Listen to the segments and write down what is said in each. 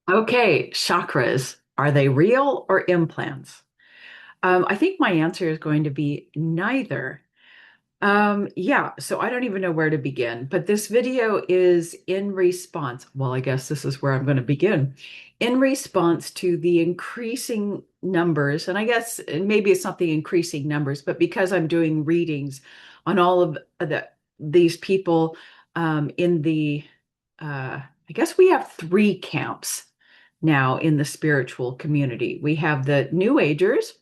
Okay, chakras, are they real or implants? I think my answer is going to be neither. Yeah, so I don't even know where to begin, but this video is in response. Well, I guess this is where I'm going to begin. In response to the increasing numbers, and I guess maybe it's not the increasing numbers, but because I'm doing readings on all of these people in I guess we have three camps now in the spiritual community. We have the New Agers,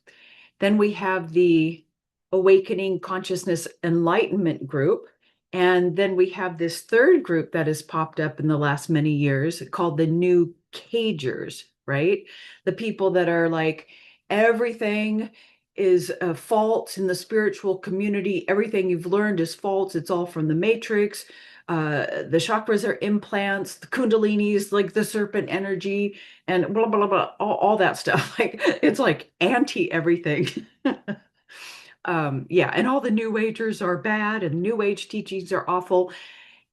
then we have the Awakening Consciousness Enlightenment group. And then we have this third group that has popped up in the last many years called the New Cagers, right? The people that are like, everything is false in the spiritual community. Everything you've learned is false. It's all from the matrix. The chakras are implants, the kundalini is like the serpent energy, and blah, blah, blah, all that stuff. Like it's like anti everything. Yeah, and all the new agers are bad and new age teachings are awful.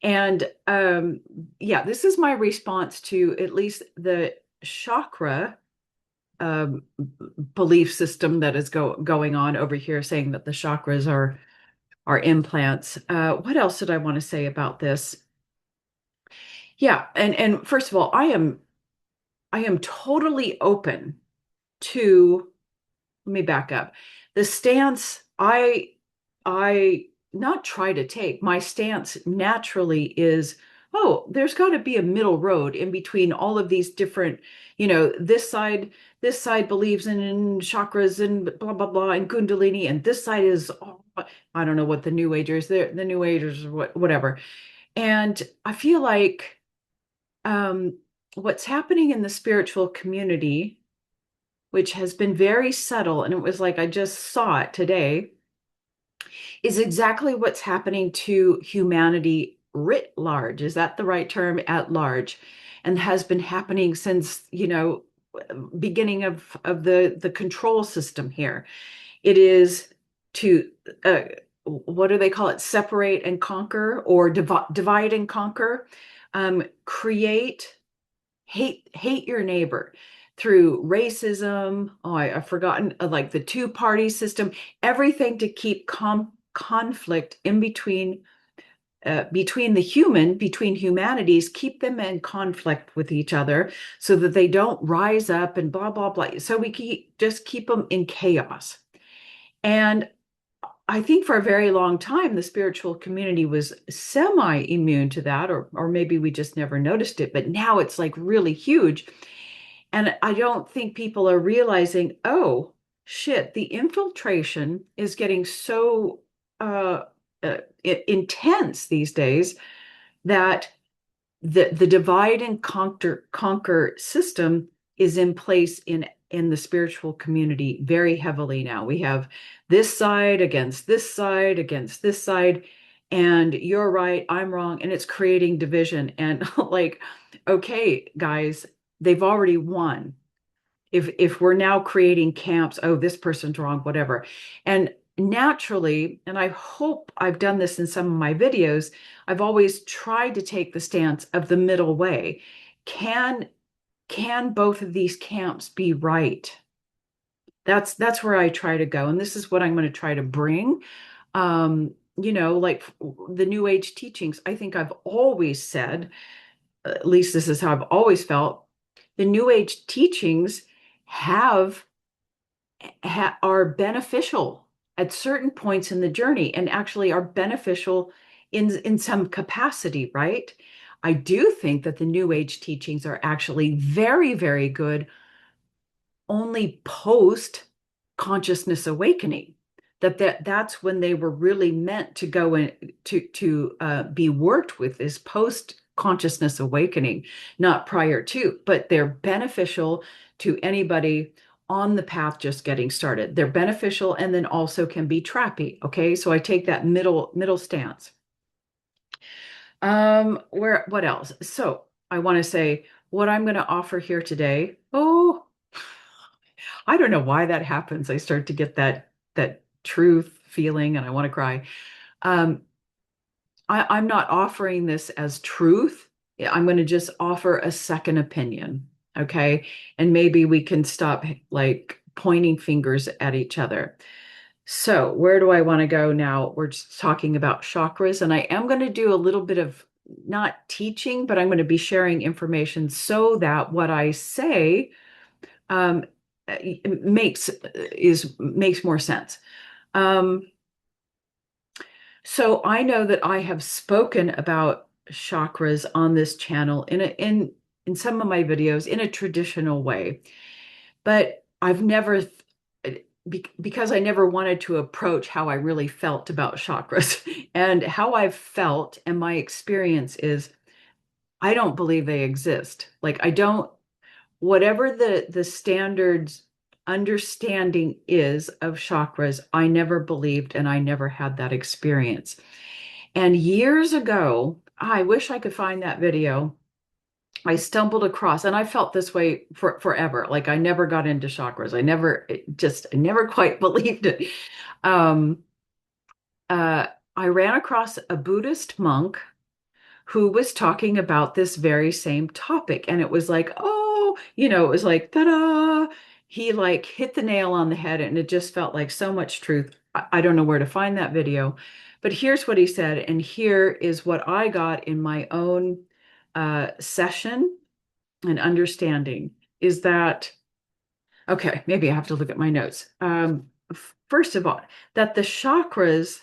And yeah, this is my response to at least the chakra um, belief system that is going on over here, saying that the chakras are implants. What else did I want to say about this? Yeah, and first of all, I am totally open to, let me back up. The stance I not try to take, my stance naturally is, oh, there's got to be a middle road in between all of these different, this side believes in chakras and blah blah blah and kundalini, and this side is, oh, I don't know what the new agers, the new agers, whatever. And I feel like um what's happening in the spiritual community, which has been very subtle, and it was like I just saw it today, is exactly what's happening to humanity writ large. Is that the right term? At large, and has been happening since, beginning of the control system here. It is to what do they call it? Separate and conquer, or divide and conquer. Create hate your neighbor through racism. Oh, I've forgotten, like the two-party system, everything to keep conflict in between between humanities, keep them in conflict with each other so that they don't rise up and blah blah blah. So we just keep them in chaos. And I think for a very long time, the spiritual community was semi-immune to that, or maybe we just never noticed it. But now it's like really huge. And I don't think people are realizing, oh, shit, the infiltration is getting so uh, intense these days that the divide and conquer system is in place in the spiritual community very heavily now. We have this side against this side against this side, and you're right, I'm wrong, and it's creating division. And like, okay, guys, they've already won. If we're now creating camps, oh, this person's wrong, whatever. And naturally, and I hope I've done this in some of my videos, I've always tried to take the stance of the middle way. Can can both of these camps be right? That's where I try to go, and this is what I'm going to try to bring. Like the New Age teachings, I think I've always said, at least this is how I've always felt, the New Age teachings have are beneficial at certain points in the journey, and actually are beneficial in some capacity, right? I do think that the New Age teachings are actually very, very good only post consciousness awakening. That's when they were really meant to go in to be worked with, is post consciousness awakening, not prior to. But they're beneficial to anybody on the path just getting started. They're beneficial and then also can be trappy. Okay, so I take that middle stance. Where what else? So I want to say what I'm going to offer here today. Oh, I don't know why that happens. I start to get that truth feeling and I want to cry. Um, I'm not offering this as truth. I'm going to just offer a second opinion. Okay. And maybe we can stop like pointing fingers at each other. So, where do I want to go now? We're just talking about chakras, and I am going to do a little bit of not teaching, but I'm going to be sharing information so that what I say um, makes more sense. Um, so I know that I have spoken about chakras on this channel in some of my videos in a traditional way, but I've never because I never wanted to approach how I really felt about chakras and how I've felt and my experience is I don't believe they exist. Like I don't whatever the standards understanding is of chakras, I never believed and I never had that experience. And years ago, I wish I could find that video. I stumbled across, and I felt this way for forever. Like I never got into chakras. I never quite believed it. Um, I ran across a Buddhist monk who was talking about this very same topic. And it was like, oh, it was like, ta-da. He like hit the nail on the head, and it just felt like so much truth. I don't know where to find that video, but here's what he said. And here is what I got in my own session and understanding is that, okay, maybe I have to look at my notes. First of all, that the chakras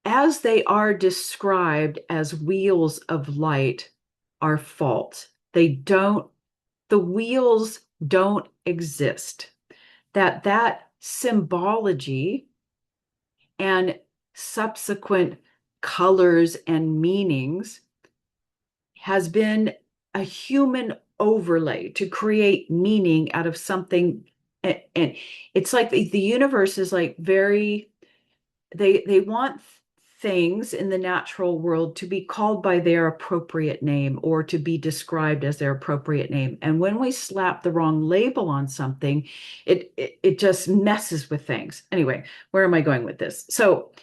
as they are described as wheels of light are false. The wheels don't exist. That symbology and subsequent colors and meanings has been a human overlay to create meaning out of something. And it's like the universe is like very they want things in the natural world to be called by their appropriate name or to be described as their appropriate name. And when we slap the wrong label on something, it just messes with things. Anyway, where am I going with this? So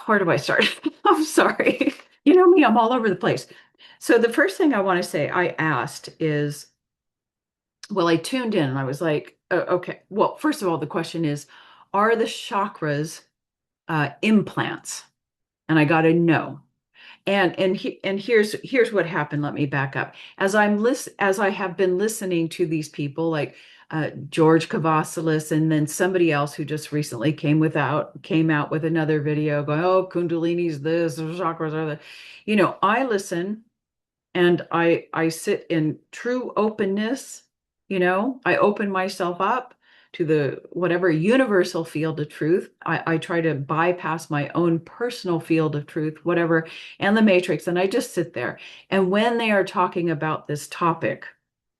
where do I start? I'm sorry. You know me, I'm all over the place. So the first thing I want to say I asked is, well, I tuned in and I was like, okay, well, first of all, the question is, are the chakras implants? And I got a no. And here's what happened. Let me back up. As I have been listening to these people like George Kavasalis and then somebody else who just recently came out with another video going, oh, Kundalini's this, chakras are the, I listen and I sit in true openness. I open myself up to the whatever universal field of truth. I try to bypass my own personal field of truth, whatever, and the matrix, and I just sit there. And when they are talking about this topic,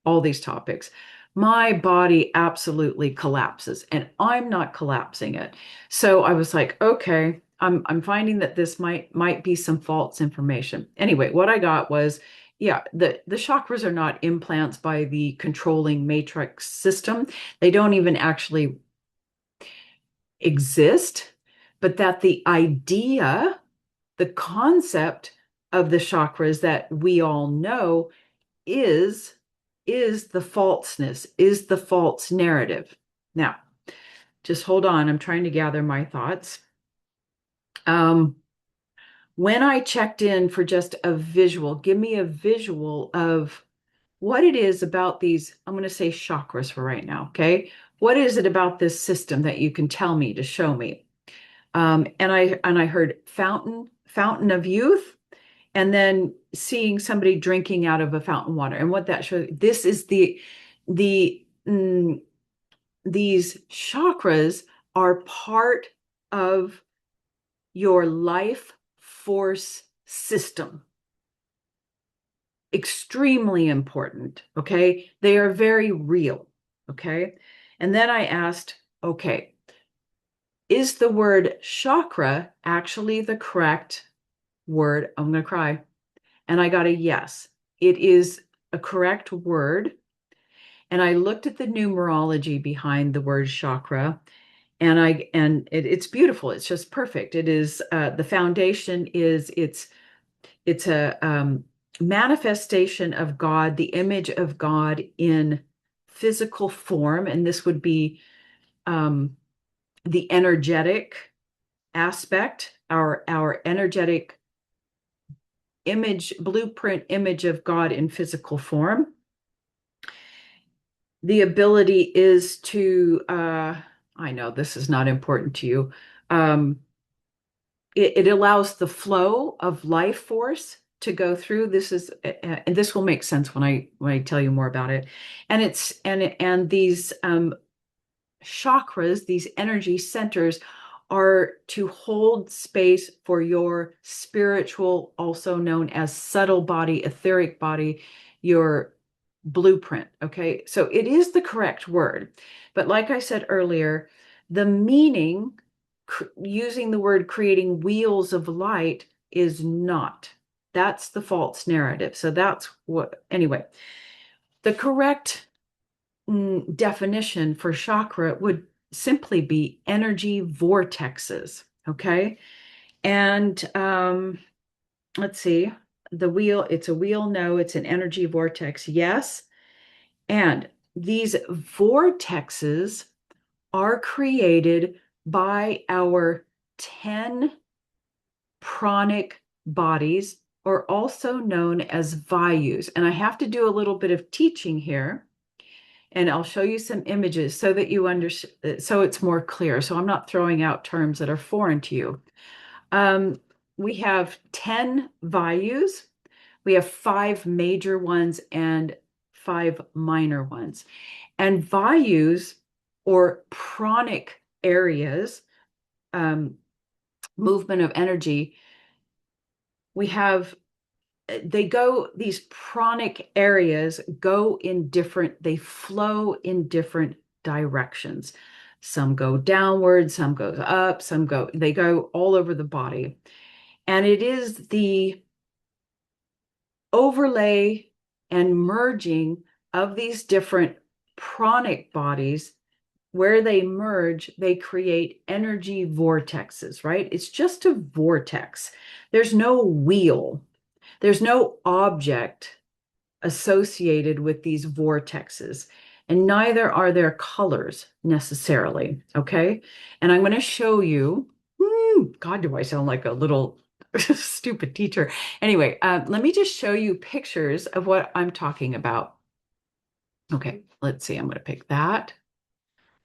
all these topics, my body absolutely collapses, and I'm not collapsing it. So I was like, okay, I'm finding that this might be some false information. Anyway, what I got was, yeah, the chakras are not implants by the controlling matrix system. They don't even actually exist, but that the idea, the concept of the chakras that we all know is is the falseness, is the false narrative. Now, just hold on. I'm trying to gather my thoughts. Um, when I checked in for just a visual, give me a visual of what it is about these, I'm going to say chakras for right now, okay? What is it about this system that you can tell me to show me? And I heard fountain of youth, and then seeing somebody drinking out of a fountain water. And what that shows, this is the these chakras are part of your life force system. Extremely important. Okay. They are very real. Okay. And then I asked, okay, is the word chakra actually the correct word? I'm going to cry. And I got a yes. It is a correct word. And I looked at the numerology behind the word chakra, and it's beautiful. It's just perfect. It is the foundation is it's it's a manifestation of God, the image of God in physical form, and this would be the energetic aspect, our energetic image, blueprint image of God in physical form. The ability is to, I know this is not important to you. It allows the flow of life force to go through. This is, and this will make sense when I tell you more about it. And these chakras, these energy centers, are to hold space for your spiritual, also known as subtle body, etheric body, your blueprint. Okay, so it is the correct word. But like I said earlier, the meaning, using the word creating wheels of light, is not. That's the false narrative. So that's what, anyway, the correct definition for chakra would simply be energy vortexes. Okay. And let's see, the wheel, it's a wheel. No, it's an energy vortex. Yes. And these vortexes are created by our 10 pranic bodies, or also known as vayus. And I have to do a little bit of teaching here, and I'll show you some images so that you understand, so it's more clear. So I'm not throwing out terms that are foreign to you. We have 10 vayus. We have 5 major ones and 5 minor ones. And vayus, or pranic areas, movement of energy, we have, these pranic areas go in different, they flow in different directions. Some go downward, some go up, they go all over the body. And it is the overlay and merging of these different pranic bodies. Where they merge, they create energy vortexes, right? It's just a vortex. There's no wheel. There's no object associated with these vortexes, and neither are there colors necessarily, okay? And I'm going to show you, God, do I sound like a little stupid teacher. Anyway, let me just show you pictures of what I'm talking about. Okay, let's see, I'm going to pick that.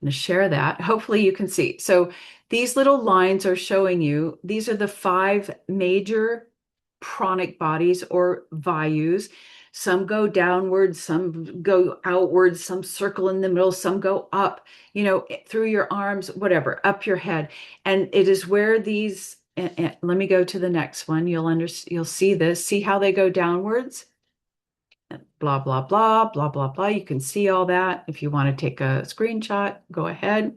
I'm going to share that. Hopefully you can see. So these little lines are showing you, these are the 5 major pranic bodies, or vayus. Some go downwards, some go outwards, some circle in the middle, some go up, through your arms, whatever, up your head. And it is where these, and let me go to the next one. You'll see this. See how they go downwards? Blah, blah, blah, blah, blah, blah. You can see all that. If you want to take a screenshot, go ahead.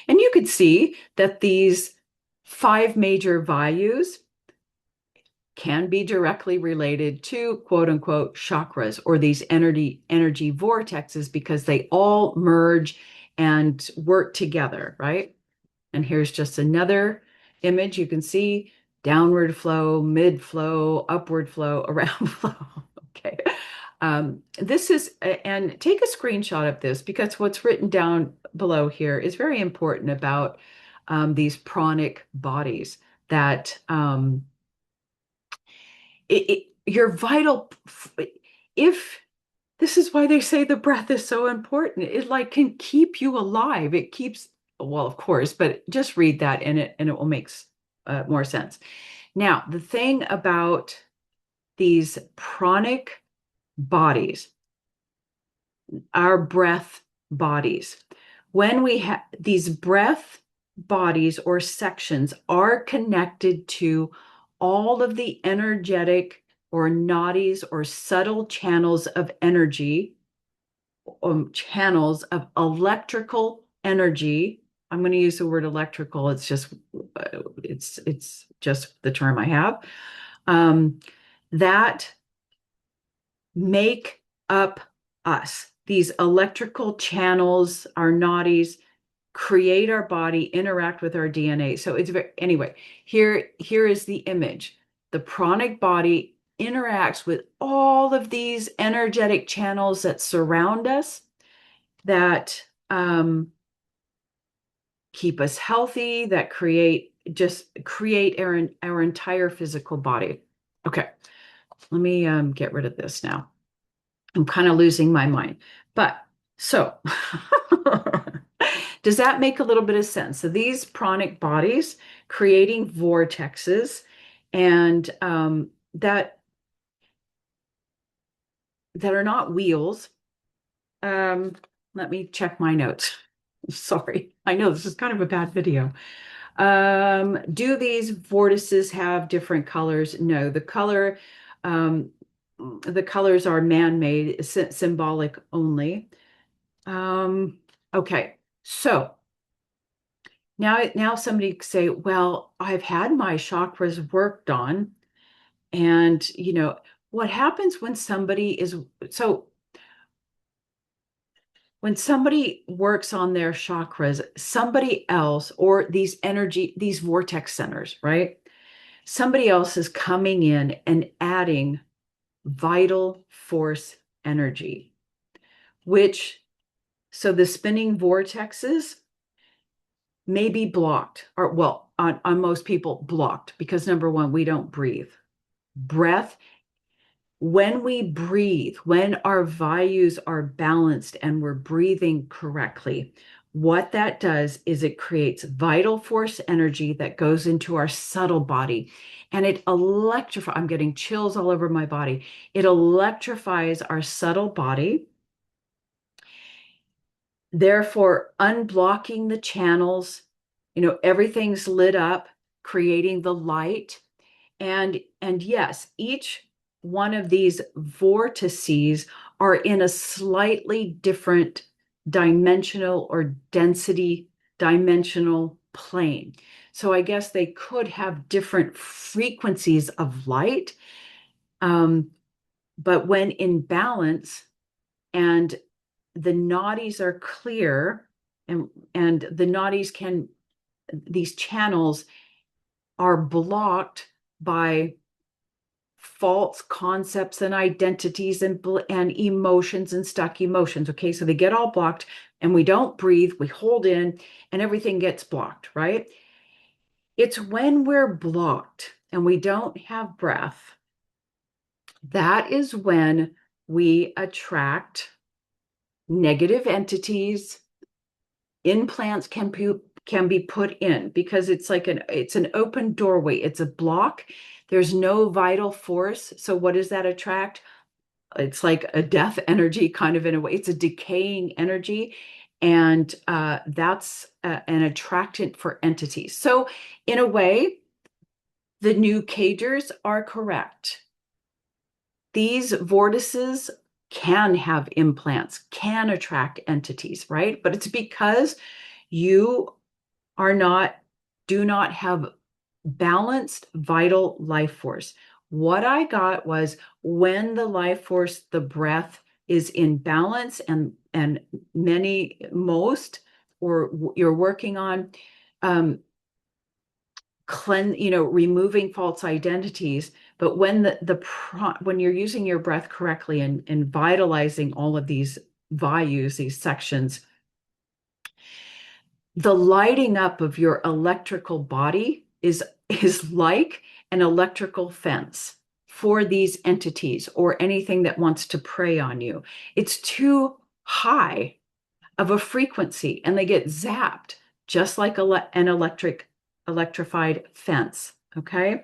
And you could see that these 5 major vayus can be directly related to quote unquote chakras, or these energy vortexes, because they all merge and work together, right? And here's just another image. You can see downward flow, mid flow, upward flow, around flow. Okay. This is, and take a screenshot of this, because what's written down below here is very important about these pranic bodies, that your vital, if this is why they say the breath is so important. It like can keep you alive. It keeps, well, of course, but just read that and it will make more sense. Now, the thing about these pranic bodies, our breath bodies, when we have these breath bodies or sections, are connected to all of the energetic or nadis, or subtle channels of energy, channels of electrical energy. I'm going to use the word electrical. It's just the term I have, that make up us. These electrical channels, our nadis, create our body, interact with our DNA. So it's anyway, here is the image. the pranic body interacts with all of these energetic channels that surround us that keep us healthy, that create our entire physical body. Okay, let me get rid of this now. I'm kind of losing my mind. But so, does that make a little bit of sense? So these pranic bodies creating vortexes, and that are not wheels. Let me check my notes. Sorry, I know this is kind of a bad video. Do these vortices have different colors? No, the colors are man-made, symbolic only. Okay, so now somebody could say, well, I've had my chakras worked on, and what happens when when somebody works on their chakras, somebody else, or these vortex centers, right? Somebody else is coming in and adding vital force energy, so the spinning vortexes may be blocked, or well, on most people blocked, because number one, we don't breathe. Breath, when we breathe, when our values are balanced and we're breathing correctly, what that does is it creates vital force energy that goes into our subtle body, and it electrifies. I'm getting chills all over my body. It electrifies our subtle body, therefore unblocking the channels. Everything's lit up, creating the light. And yes, each one of these vortices are in a slightly different dimensional or density dimensional plane. So I guess they could have different frequencies of light. But when in balance and the nadis are clear, and the nadis these channels are blocked by false concepts and identities and emotions and stuck emotions. Okay, so they get all blocked, and we don't breathe, we hold in, and everything gets blocked, right? It's when we're blocked and we don't have breath, that is when we attract negative entities. Implants can be put in, because it's an open doorway. It's a block. There's no vital force. So what does that attract? It's like a death energy, kind of, in a way. It's a decaying energy, and that's an attractant for entities. So in a way, the new cagers are correct. These vortices can have implants, can attract entities, right? But it's because you do not have balanced vital life force. What I got was, when the life force, the breath, is in balance, and or you're working on removing false identities. But when you're using your breath correctly and vitalizing all of these values, these sections, the lighting up of your electrical body is like an electrical fence for these entities or anything that wants to prey on you. It's too high of a frequency, and they get zapped, just like an electrified fence. Okay.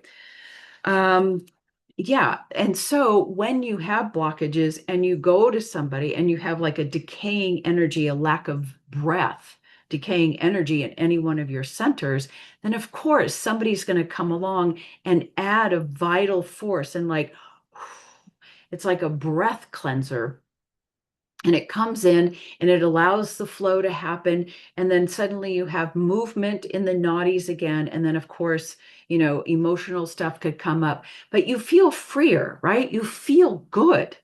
Yeah. And so when you have blockages and you go to somebody and you have like a decaying energy, a lack of breath, decaying energy in any one of your centers, then of course somebody's going to come along and add a vital force, and it's like a breath cleanser. And it comes in and it allows the flow to happen. And then suddenly you have movement in the nadis again. And then, of course, emotional stuff could come up, but you feel freer, right? You feel good.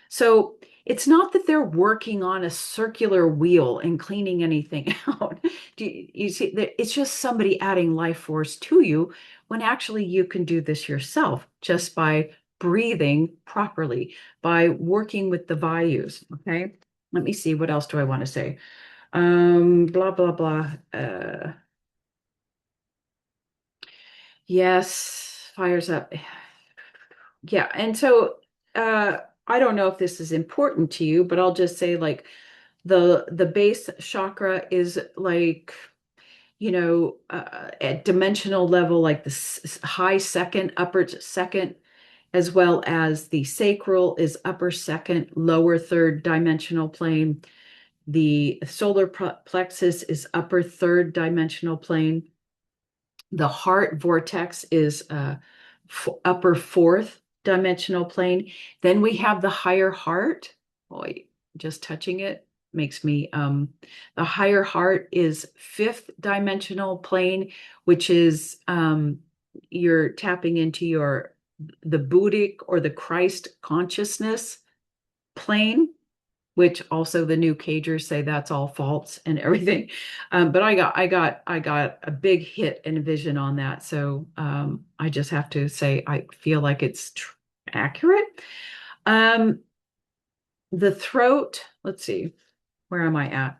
So It's not that they're working on a circular wheel and cleaning anything out. You see that it's just somebody adding life force to you when actually you can do this yourself just by breathing properly, by working with the vayus. Okay. Let me see. What else do I want to say? Blah, blah, blah. Yes, fires up. Yeah. And so I don't know if this is important to you, but I'll just say like the base chakra is like, at dimensional level, like the high second, upper second, as well as the sacral is upper second, lower third dimensional plane. The solar plexus is upper third dimensional plane. The heart vortex is upper fourth dimensional plane. Then we have the higher heart. Boy, just touching it makes me, the higher heart is fifth dimensional plane, which is you're tapping into the Buddhic or the Christ consciousness plane, which also the new cagers say that's all false and everything. But I got a big hit and vision on that. So I just have to say I feel like it's accurate. Um, the throat, let's see, where am I at?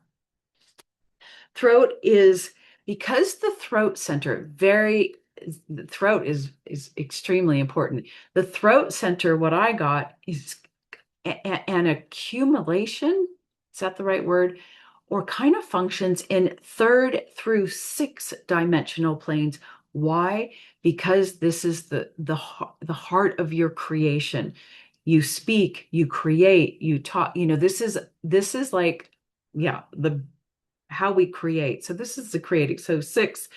Throat is because the throat center the throat is extremely important. The throat center, what I got is an accumulation, is that the right word? Or kind of functions in third through sixth dimensional planes. Why? Because this is the heart of your creation. You speak, you create, you talk, this is like, yeah, the how we create. So this is the creating. So six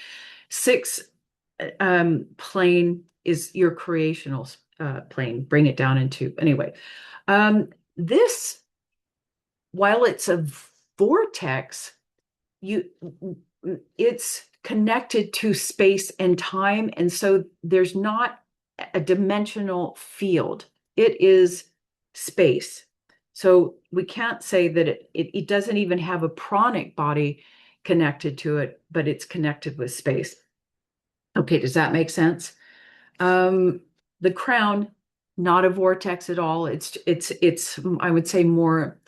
plane is your creational plane. Bring it down into anyway. This, while it's a vortex, you it's connected to space and time, and so there's not a dimensional field. It is space. So we can't say that it doesn't even have a pranic body connected to it, but it's connected with space. Okay, does that make sense? The crown, not a vortex at all. It's I would say more,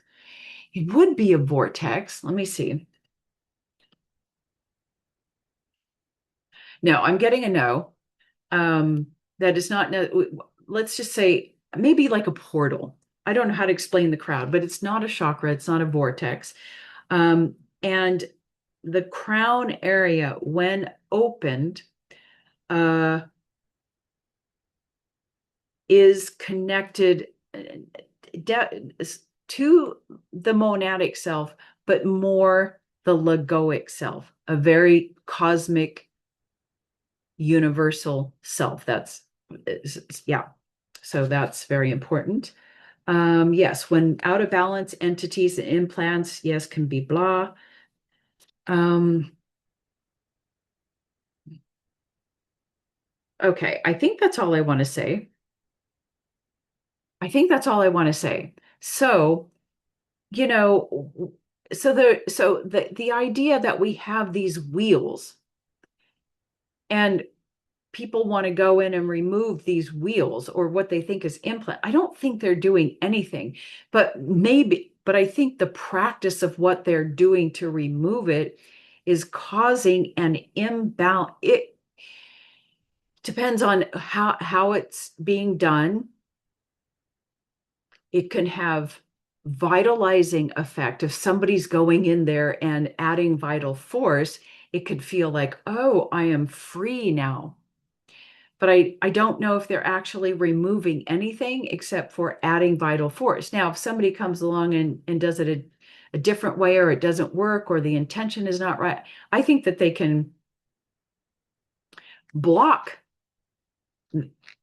it would be a vortex. Let me see. No, I'm getting a no. That is not no. Let's just say maybe like a portal. I don't know how to explain the crowd, but it's not a chakra, it's not a vortex. And the crown area, when opened, uh, is connected to the monadic self, but more the logoic self, a very cosmic, universal self. Yeah. So that's very important. Yes, when out of balance entities and implants, yes, can be blah. Okay, I think that's all I want to say. I think that's all I want to say. So, you know, so the idea that we have these wheels and people want to go in and remove these wheels or what they think is implant. I don't think they're doing anything, but I think the practice of what they're doing to remove it is causing an imbalance. It depends on how it's being done. It can have vitalizing effect. If somebody's going in there and adding vital force, it could feel like, oh, I am free now. But I don't know if they're actually removing anything except for adding vital force. Now, if somebody comes along and does it a different way, or it doesn't work, or the intention is not right, I think that they can block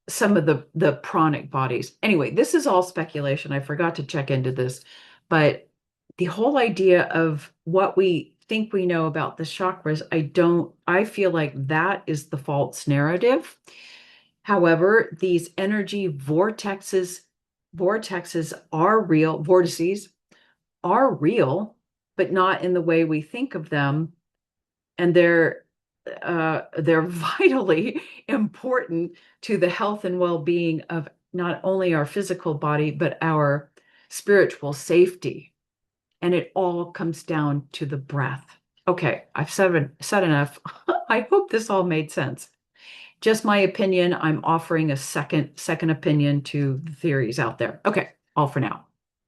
some of the pranic bodies. Anyway, this is all speculation. I forgot to check into this, but the whole idea of what we think we know about the chakras, I feel like that is the false narrative. However, these energy vortexes vortexes are real, vortices are real, but not in the way we think of them. And they're vitally important to the health and well-being of not only our physical body, but our spiritual safety. And it all comes down to the breath. Okay, I've said enough. I hope this all made sense. Just my opinion. I'm offering a second opinion to the theories out there. Okay, all for now.